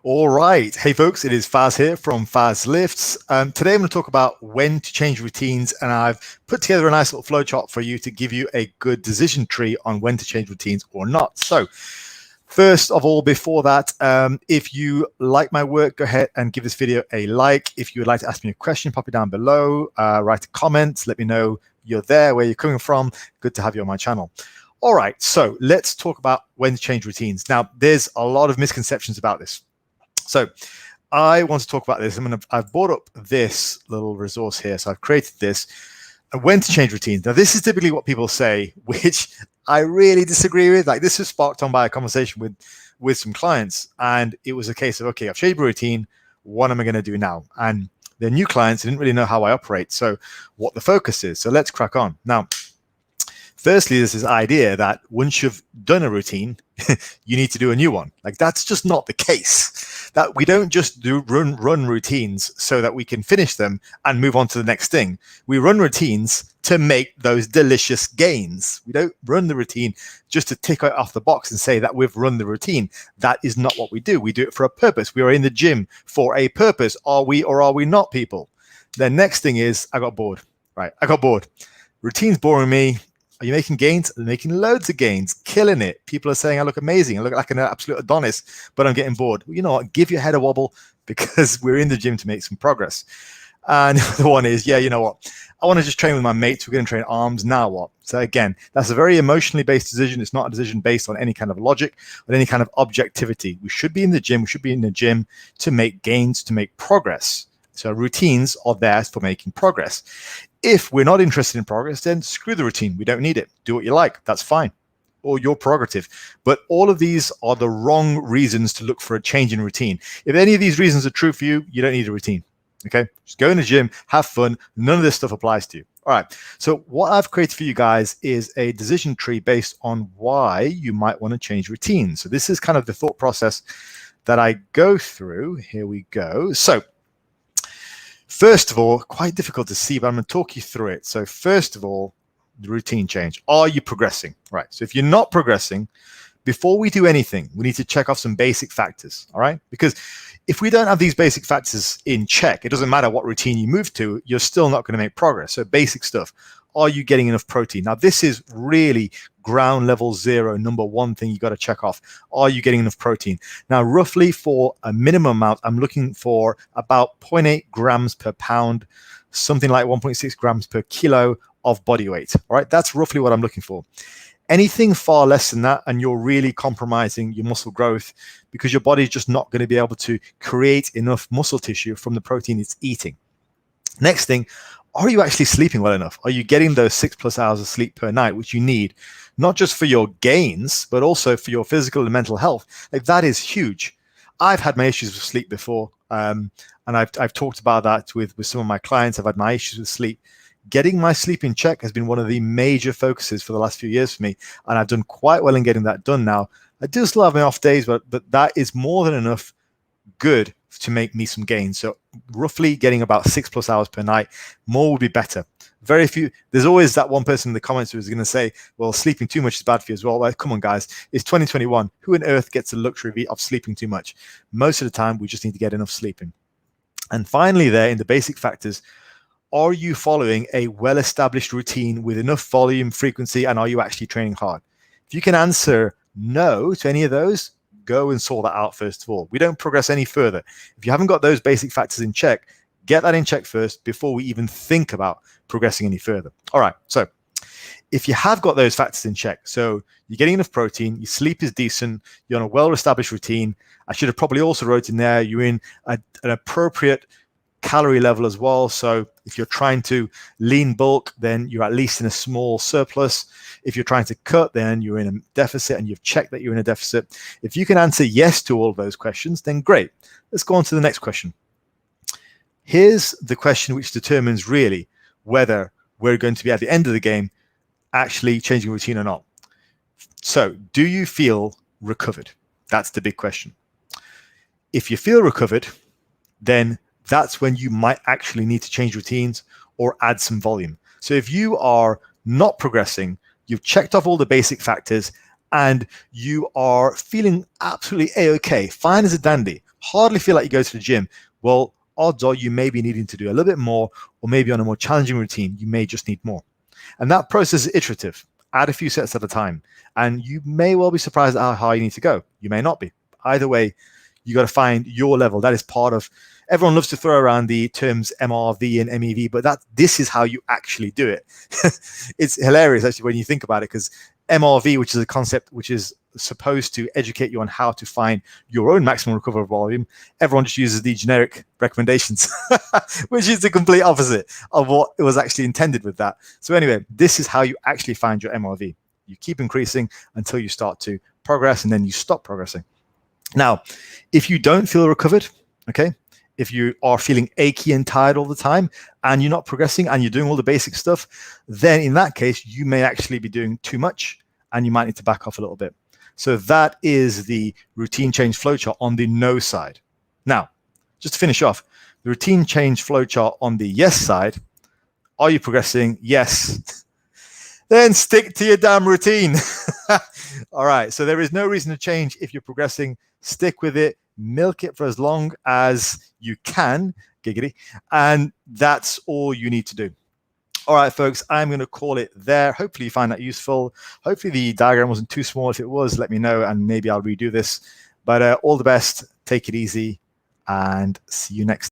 All right. Hey, folks, it is Faz here from Fazlifts. Today I'm going to talk about when to change routines, and I've put together a nice little flowchart for you to give you a good decision tree on when to change routines or not. So first of all, before that, if you like my work, go ahead and give this video a like. If you would like to ask me a question, pop it down below, write a comment, let me know you're there, where you're coming from. Good to have you on my channel. All right, so let's talk about when to change routines. Now, there's a lot of misconceptions about this. So I want to talk about this. I've brought up this little resource here. So I've created this, when to change routines. Now, this is typically what people say, which I really disagree with. Like, this was sparked on by a conversation with some clients. And it was a case of, okay, I've changed my routine. What am I going to do now? And they're new clients. They didn't really know how I operate. So what the focus is. So let's crack on. Now, firstly, there's this idea that once you've done a routine, you need to do a new one. Like, that's just not the case. That we don't just run routines so that we can finish them and move on to the next thing. We run routines to make those delicious gains. We don't run the routine just to tick it off the box and say that we've run the routine. That is not what we do. We do it for a purpose. We are in the gym for a purpose. Are we or are we not, people? The next thing is, I got bored. Right, I got bored. Routine's boring me. Are you making gains? I'm making loads of gains, killing it. People are saying I look amazing. I look like an absolute Adonis, but I'm getting bored. Well, you know what? Give your head a wobble, because we're in the gym to make some progress. And the one is, yeah, you know what? I want to just train with my mates. We're going to train arms. Now what? So again, that's a very emotionally based decision. It's not a decision based on any kind of logic or any kind of objectivity. We should be in the gym. We should be in the gym to make gains, to make progress. So routines are there for making progress. If we're not interested in progress, then screw the routine. We don't need it. Do what you like. That's fine. Or your prerogative. But all of these are the wrong reasons to look for a change in routine. If any of these reasons are true for you, you don't need a routine. Okay? Just go in the gym, have fun. None of this stuff applies to you. All right. So what I've created for you guys is a decision tree based on why you might want to change routines. So this is kind of the thought process that I go through. Here we go. So first of all, quite difficult to see, but I'm going to talk you through it. So first of all, the routine change. Are you progressing? Right. So if you're not progressing, before we do anything, we need to check off some basic factors. All right. Because if we don't have these basic factors in check, it doesn't matter what routine you move to, you're still not going to make progress. So basic stuff. Are you getting enough protein? Now, this is really ground level zero, number one thing you got to check off. Are you getting enough protein? Now, roughly for a minimum amount, I'm looking for about 0.8 grams per pound, something like 1.6 grams per kilo of body weight. All right, that's roughly what I'm looking for. Anything far less than that, and you're really compromising your muscle growth, because your body's just not going to be able to create enough muscle tissue from the protein it's eating. Next thing, are you actually sleeping well enough? Are you getting those 6+ hours of sleep per night, which you need, not just for your gains, but also for your physical and mental health? Like, that is huge. I've had my issues with sleep before, and I've talked about that with some of my clients. I've had my issues with sleep. Getting my sleep in check has been one of the major focuses for the last few years for me, and I've done quite well in getting that done now. I do still have my off days, but that is more than enough good to make me some gains. So roughly getting about 6+ hours per night. More would be better. Very few. There's always that one person in the comments who's going to say, well, sleeping too much is bad for you as well. Well, come on, guys. It's 2021. Who on earth gets the luxury of sleeping too much? Most of the time, we just need to get enough sleeping. And finally, there in the basic factors, are you following a well-established routine with enough volume, frequency, and are you actually training hard? If you can answer no to any of those, go and sort that out first of all. We don't progress any further. If you haven't got those basic factors in check, get that in check first before we even think about progressing any further. All right. So if you have got those factors in check, so you're getting enough protein, your sleep is decent, you're on a well-established routine. I should have probably also wrote in there, you're in an appropriate calorie level as well. So if you're trying to lean bulk, then you're at least in a small surplus. If you're trying to cut, then you're in a deficit, and you've checked that you're in a deficit. If you can answer yes to all of those questions, then great. Let's go on to the next question. Here's the question which determines really whether we're going to be at the end of the game actually changing routine or not. So do you feel recovered? That's the big question. If you feel recovered, then that's when you might actually need to change routines or add some volume. So if you are not progressing, you've checked off all the basic factors, and you are feeling absolutely A-okay, fine as a dandy, hardly feel like you go to the gym, well, odds are you may be needing to do a little bit more, or maybe on a more challenging routine, you may just need more. And that process is iterative. Add a few sets at a time. And you may well be surprised at how high you need to go. You may not be. Either way, you got to find your level. That is part of, everyone loves to throw around the terms MRV and MEV, but this is how you actually do it. It's hilarious actually when you think about it, because MRV, which is a concept which is supposed to educate you on how to find your own maximum recoverable volume, everyone just uses the generic recommendations, which is the complete opposite of what it was actually intended with that. So anyway, this is how you actually find your MRV. You keep increasing until you start to progress, and then you stop progressing. Now, if you don't feel recovered, okay, if you are feeling achy and tired all the time and you're not progressing and you're doing all the basic stuff, then in that case, you may actually be doing too much and you might need to back off a little bit. So that is the routine change flowchart on the no side. Now, just to finish off, the routine change flowchart on the yes side, are you progressing? Yes. Then stick to your damn routine. All right, so there is no reason to change if you're progressing. Stick with it, milk it for as long as you can, giggity, and that's all you need to do. All right, folks, I'm going to call it there. Hopefully you find that useful. Hopefully the diagram wasn't too small. If it was, let me know, and maybe I'll redo this. But all the best, take it easy, and see you next time.